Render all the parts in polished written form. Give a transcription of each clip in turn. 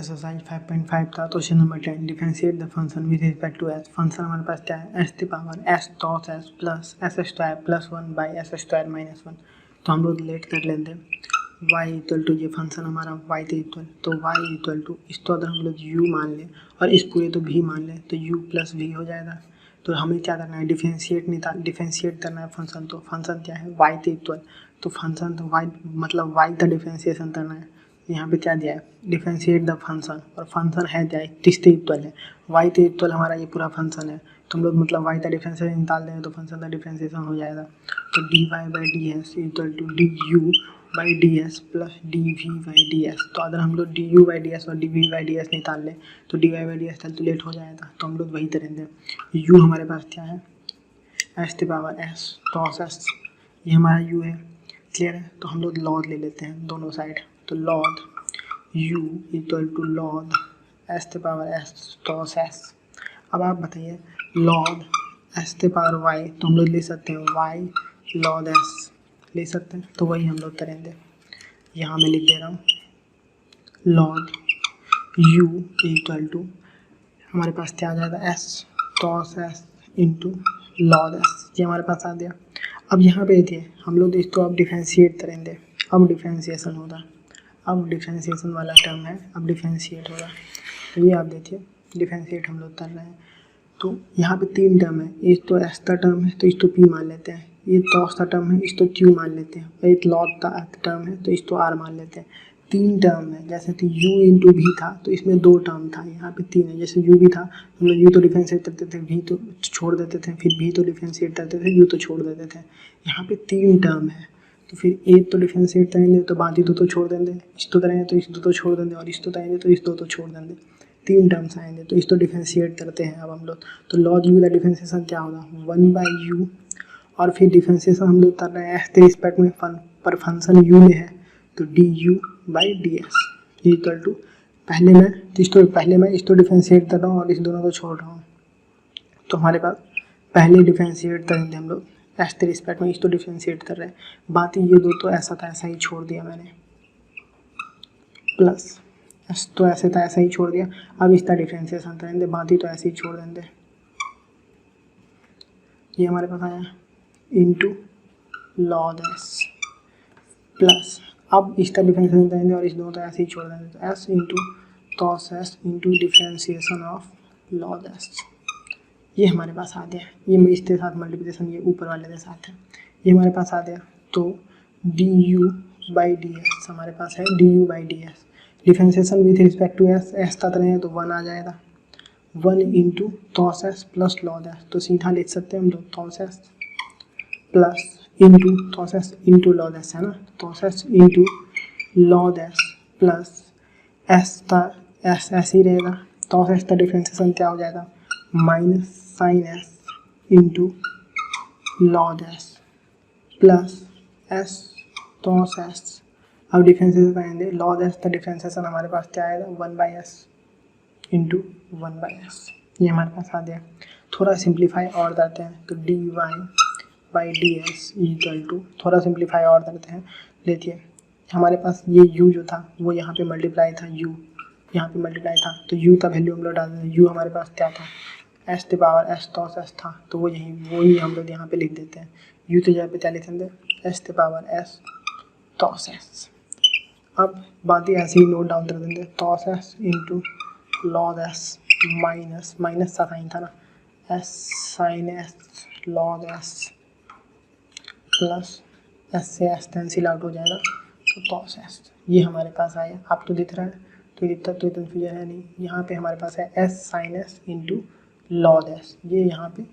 Exercise 5.5 था। Question number 10, differentiate the function with respect to s. Function हमारे पास क्या है, s the power s cos s plus s square plus 1 by s square minus 1। तो हम लोग let कर लेते हैं y इक्वल टू, ये फंक्शन हमारा y के इक्वल, तो y इक्वल टू इसको अगर हम लोग u मान लें और इस पूरे तो v मान लें तो u प्लस v हो जाएगा। तो हमें क्या करना है, डिफरेंशिएट करना है फंक्शन। तो फंक्शन क्या है, y के इक्वल, तो फंक्शन तो y मतलब y का डिफरेंशिएशन करना है। यहाँ पे क्या दिया है, डिफरेंशिएट द फंक्शन, और फंक्शन है क्या है, किसके इक्वल है, y के इक्वल हमारा ये पूरा फंक्शन है। तो हम लोग मतलब y का डिफरेंशिएशन निकाल देंगे तो फंक्शन का डिफरेंशिएशन हो जाएगा। तो D Y by D S equal to D you by D S plus D we by D S. तो अगर हम लोग D you by D S और D we by D S निकाल लें तो D Y by D S calculate हो जाएगा। तो हम लोग वही करेंगे। यू हमारे पास क्या है, एस की पावर एस cos एस, ये हमारा यू है, क्लियर है। तो हम लोग लॉग ले लेते हैं दोनों साइड। तो log u equal to log s के पावर एस cos एस। अब आप बताइए लॉग एस के पावर y, तो हम लोग ले सकते हैं y लॉग एस ले सकते हैं। तो वही हम लोग करेंगे। यहाँ मैं लिख दे रहा हूँ लॉग u इक्वल टू, हमारे पास क्या आ जाएगा, S cos s into log S, ये हमारे पास आ गया। अब यहाँ पे देखिए हम लोग इसको अब डिफरेंशिएट करेंगे। अब डिफरेंशिएशन होगा, अब डिफरेंशिएशन वाला टर्म है, अब डिफरेंशिएट होगा। तो ये आप देखिए डिफरेंशिएट हम लोग कर रहे हैं। तो यहाँ पे तीन टर्म है, एक तो एस का टर्म है तो इसको p मान लेते हैं, ये cos का टर्म है इसको q मान लेते हैं, और एक log का टर्म है तो इसको r मान लेते हैं। तीन टर्म है, जैसे कि u इंटू भी था तो इसमें दो टर्म था, यहाँ पे तीन है। जैसे u भी था हम लोग u तो डिफरेंशिएट करते थे, v तो छोड़ देते थे, फिर v तो डिफरेंशिएट करते थे, u तो छोड़ देते थे। यहाँ पे तीन टर्म है तो फिर एक तो डिफरेंशिएट करेंगे तो बाकी दो तो छोड़ देंगे, इस तो करेंगे तो इस दो तो छोड़ देंगे, और इस तो करेंगे तो इस दो तो छोड़ देंगे। तीन टर्म्स आएंगे तो इस तो डिफरेंशिएट करते हैं अब हम लोग। तो लॉग यू का डिफरेंशिएशन क्या होगा, 1 बाई यू, और फिर डिफरेंशिएशन हम लोग कर रहे हैं एस के रिस्पेक्ट में, पर फंक्शन यू में है तो D you by D S equal to, पहले मैं इस तो डिफरेंशिएट कर रहा हूँ और इस दोनों को छोड़ रहा हूँ। तो हमारे पास पहले डिफरेंशिएट करेंगे हम लोग एस के रिस्पेक्ट में, इस तो डिफरेंशिएट कर रहे हैं, बाकी ये दो तो ऐसा था ऐसा ही छोड़ दिया मैंने, प्लस एस तो ऐसे था ऐसा ही छोड़ दिया। अब इसका डिफरेंशिएशन करेंगे, बाकी तो ऐसे ही छोड़ देंगे। ये हमारे पास आया इंटू लॉग एस प्लस, अब इसका डिफरेंशिएशन करेंगे और इस दोनों तो ऐसे ही छोड़ देंगे। तो S into cos s into differentiation of log S, ये हमारे पास आ गया। ये इसके साथ मल्टीप्लिकेशन ये ऊपर वाले के साथ है, ये हमारे पास आ गया। तो D you by D S हमारे पास है d you by D s, differentiation with respect to s, s का करेंगे तो 1 आ जाएगा, 1 into cos s plus log s. तो सीधा लिख सकते हैं हम लोग cos s plus into cos s into log s, है ना, cos s into log s plus s का एस ऐसे ही रहेगा। cos एस का डिफरेंशिएशन क्या हो जाएगा, minus sine s into log s plus s cos s. अब डिफरेंशिएशन करेंगे, लॉग एस का डिफरेंशिएशन हमारे पास क्या आएगा, 1 by s into 1 by s, ये हमारे पास आ गया। थोड़ा सिंप्लीफाई और करते हैं तो D Y by D S equal to, थोड़ा सिंप्लीफाई और करते हैं, देखिए हमारे पास ये u जो था वो यहाँ पे मल्टीप्लाई था, u यहाँ पे मल्टीप्लाई था तो u का वैल्यू हम लोग डाल देंगे। u हमारे पास क्या था, एस के पावर एस cos एस था, तो वो ही हम लोग यहाँ पे लिख देते हैं। u तो यहाँ पे क्या लिखेंगे, एस के पावर एस cos एस। अब बाकी ऐसे ही नोट डाउन कर देंगे, cos s into log S minus minus का साइन था ना, s sine S log s plus s से एस कैंसिल आउट हो जाएगा तो cos एस, ये हमारे पास आया। आप तो दिख रहा है तो इतना तो कन्फ्यूजन है नहीं। यहाँ पे हमारे पास है s sine s into log S, ये यहाँ पे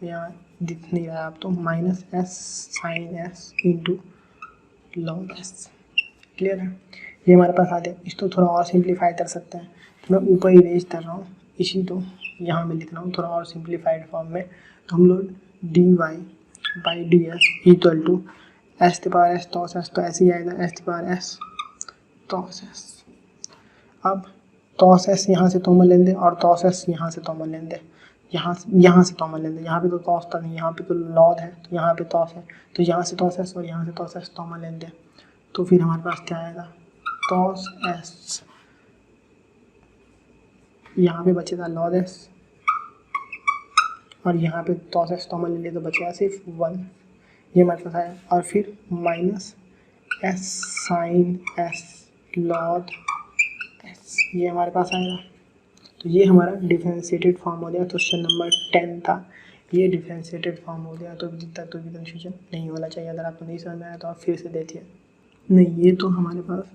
यहाँ दिख नहीं रहा है आप तो, minus S sine s into log s, clear है। ये हमारे पास आ गया। इसको थोड़ा और सिंप्लीफाई कर सकते हैं, तो मैं ऊपर इरेज कर रहा हूँ, इसी तो यहाँ मैं लिख रहा हूँ थोड़ा और सिंप्लीफाइड फॉर्म में। तो हम लोग d Y by D S equal to s के पावर एस cos एस, तो ऐसे ही आएगा एस के पावर एस cos एस। अब cos एस यहाँ से कॉमन लेंगे और cos एस यहाँ से कॉमन लेंगे, यहाँ से कॉमन लेंगे। यहाँ पे तो cos था नहीं, यहाँ पे तो लॉग है, तो यहाँ पे cos है, तो यहाँ से cos एस और यहाँ से cos एस कॉमन लेंगे। तो फिर हमारे पास क्या आएगा, cos एस यहाँ पे बचेगा लॉग एस और यहाँ पे टॉस एस कॉमन ले ले तो बचेगा सिर्फ 1, ये हमारे पास आया। और फिर minus S sine S log S, ये हमारे पास आएगा। तो ये हमारा डिफरेंशिएटेड फॉर्म हो गया। क्वेश्चन नंबर 10 था, ये डिफरेंशिएटेड फॉर्म हो गया। तो अभी तक तो भी कन्फ्यूजन नहीं होना चाहिए। अगर आपको नहीं समझ में आया तो आप फिर से देखिए। नहीं, ये तो हमारे पास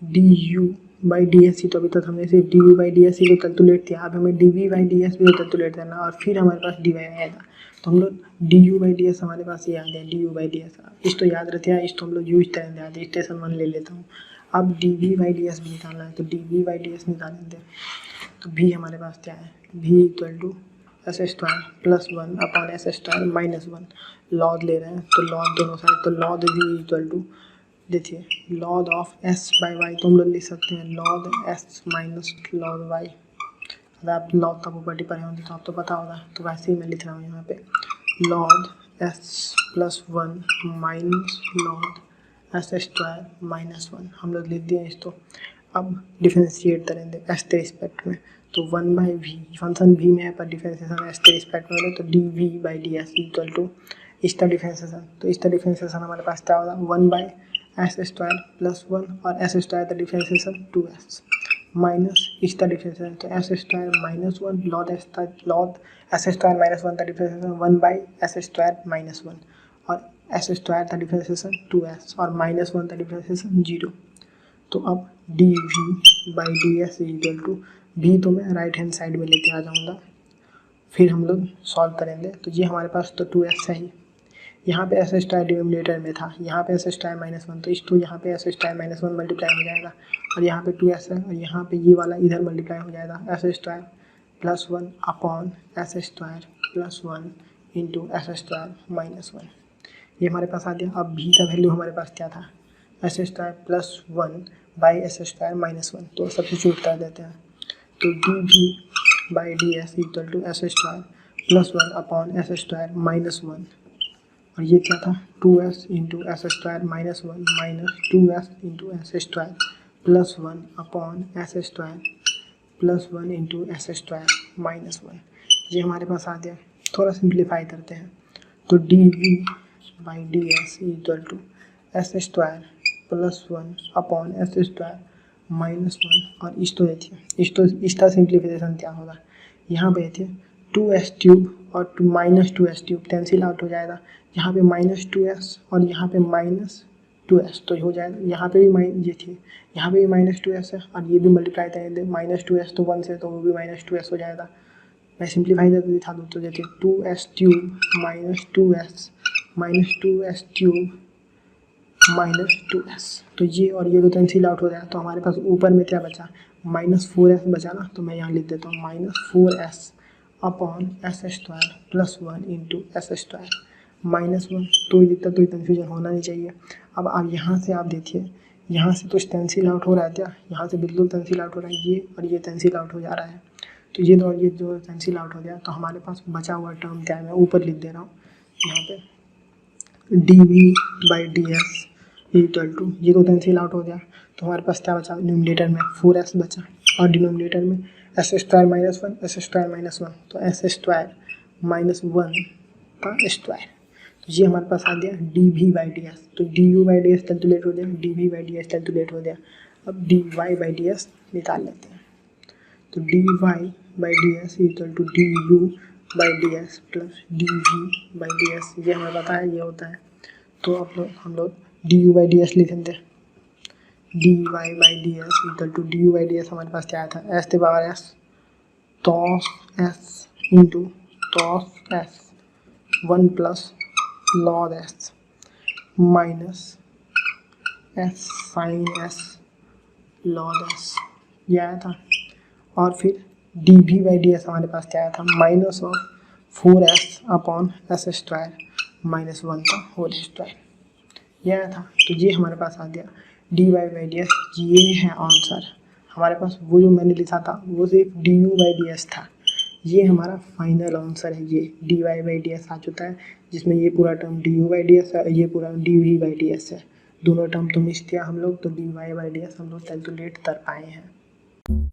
D you by D S C, तो अभी तक हमने सिर्फ D you by D S C को कैलकुलेट किया। अब हमें D we by D S भी को कैलकुलेट करना और फिर हमारे पास डी वाई आएगा। तो हम लोग D you by D S हमारे पास ये आ गया, D you by D S. इस तो याद रहते हैं, इस तो हम लोग यू इस तरह से आते, स्टेशन 1 ले लेता हूँ। अब d we by D S भी निकालना है, तो d we by D s निकालेंगे। तो भी हमारे पास क्या है, v equal to s square plus 1 upon S square minus 1। Log ले रहे हैं तो लॉग दोनों साइड, तो लॉग भी इक्वल टू, देखिए log of s by y, तो हम लोग लिख सकते हैं log S minus log y. अगर आप लॉग का प्रॉपर्टी पढ़े होंगे तो आपको पता होगा, तो वैसे ही मैं लिख रहा हूँ यहाँ पे log s plus 1 minus log S square minus 1, हम लोग लिख दिए इसको। अब डिफरेंशिएट करेंगे एस के रिस्पेक्ट में, तो 1 बाई वी, फंक्शन भी में है पर डिफरेंशिएशन एस के रिस्पेक्ट में, तो d we by D S equal to इसका डिफरेंशिएशन। तो इसका डिफरेंशिएशन हमारे पास क्या होगा, 1 बाई एस स्क्वायर प्लस 1 और एस स्क्वायर का डिफरेंशिएशन 2s माइनस इसका डिफरेंशिएशन, तो S square minus 1 log S square minus 1 का differentiation 1 by s square minus 1 और एस स्क्वायर का डिफरेंशिएशन 2s और माइनस 1 का डिफरेंशिएशन 0। तो अब d we by D S equal to, भी तो मैं राइट हैंड साइड में लेके आ जाऊँगा, फिर हम लोग सॉल्व करेंगे। तो ये हमारे पास तो 2s है ही, यहाँ पे एस स्क्वायर डिनोमिनेटर में था, यहाँ पे एस स्क्वायर माइनस 1, तो इस तो यहाँ पे एस स्क्वायर माइनस 1 मल्टीप्लाई हो जाएगा और यहाँ पे 2s है और यहाँ पे ये वाला इधर मल्टीप्लाई हो जाएगा, S square plus 1 upon S square plus 1 into s square minus 1, ये हमारे पास आ गया। अब भी का वैल्यू हमारे पास क्या था, s square plus 1 by s square minus 1, तो सब्स्टिट्यूट कर देते हैं। तो d we by D S equal to s square plus 1 upon S square minus 1, और ये क्या था 2s into s square minus 1 minus 2s into s square plus 1 upon S square plus 1 into s square minus 1, ये हमारे पास आ गया। थोड़ा सिंप्लीफाई करते हैं, तो d we by D S equal to s square plus 1 upon S square minus 1, और इस तो देखिए इसका सिंप्लीफिकेशन क्या होगा, यहाँ पे देखिए 2s क्यूब और minus 2s cube cancel out हो जाएगा, यहाँ पे माइनस 2s और यहाँ पे माइनस 2s, तो हो जाएगा यहाँ पे भी ये थी, यहाँ पे भी माइनस 2s है और ये भी मल्टीप्लाई करेंगे, माइनस 2s तो 1 से, तो वो भी माइनस 2s हो जाएगा। मैं सिंप्लीफाई करके दिखा दूँ, तो देखिए 2s cube minus 2s cube minus 2s, तो ये और ये तो कैंसिल आउट हो जाएगा। तो हमारे पास ऊपर में क्या बचा, माइनस 4s बचा ना, तो मैं यहाँ लिख देता हूँ minus 4s upon S square plus 1 into s square minus 1, तो इतना तो कन्फ्यूजन होना नहीं चाहिए। अब आप यहाँ से आप देखिए, यहाँ से तो कैंसिल आउट हो रहा है क्या, यहाँ से बिल्कुल कैंसिल आउट हो रहा है, ये और ये कैंसिल आउट हो जा रहा है, तो ये और ये जो कैंसिल आउट हो गया, तो हमारे पास बचा हुआ टर्म क्या है, मैं ऊपर लिख दे रहा हूँ यहाँ पे d we by D S equal to, ये तो कैंसिल आउट हो गया, तो हमारे पास क्या बचा, न्यूमरेटर में 4s बचा और डिनोमिनेटर में S square minus 1 S square minus 1, तो एस स्क्वायर माइनस 1 का स्क्वायर, तो ये हमारे पास आ गया D we by D S. तो D you by D S calculate हो गया, D we by D S calculate हो गया। अब D Y by D S निकाल लेते हैं, तो D Y by D S equal to D you by D S plus D we by D S, ये हमें पता है ये होता है। तो अब हम लोग D you by D S लिखेंगे, D Y by D S equal to D you by D S हमारे पास क्या आया था, एस के power S toss S into toss S 1 plus log S minus S sine S log S, ये आया था। और फिर D we by D S हमारे पास क्या आया था, minus of 4s upon S square minus 1 का होल स्क्वायर, ये आया था। तो ये हमारे पास आ गया D Y by D S, ये है आंसर हमारे पास। वो जो मैंने लिखा था वो सिर्फ D you by D S था, ये हमारा फाइनल आंसर है, ये D Y by D S आ चुका है, जिसमें ये पूरा term D you by D S है, ये पूरा D we by D S है, दोनों टर्म तो मिस किया हम लोग, तो D Y by D S हम लोग कैलकुलेट कर पाए हैं।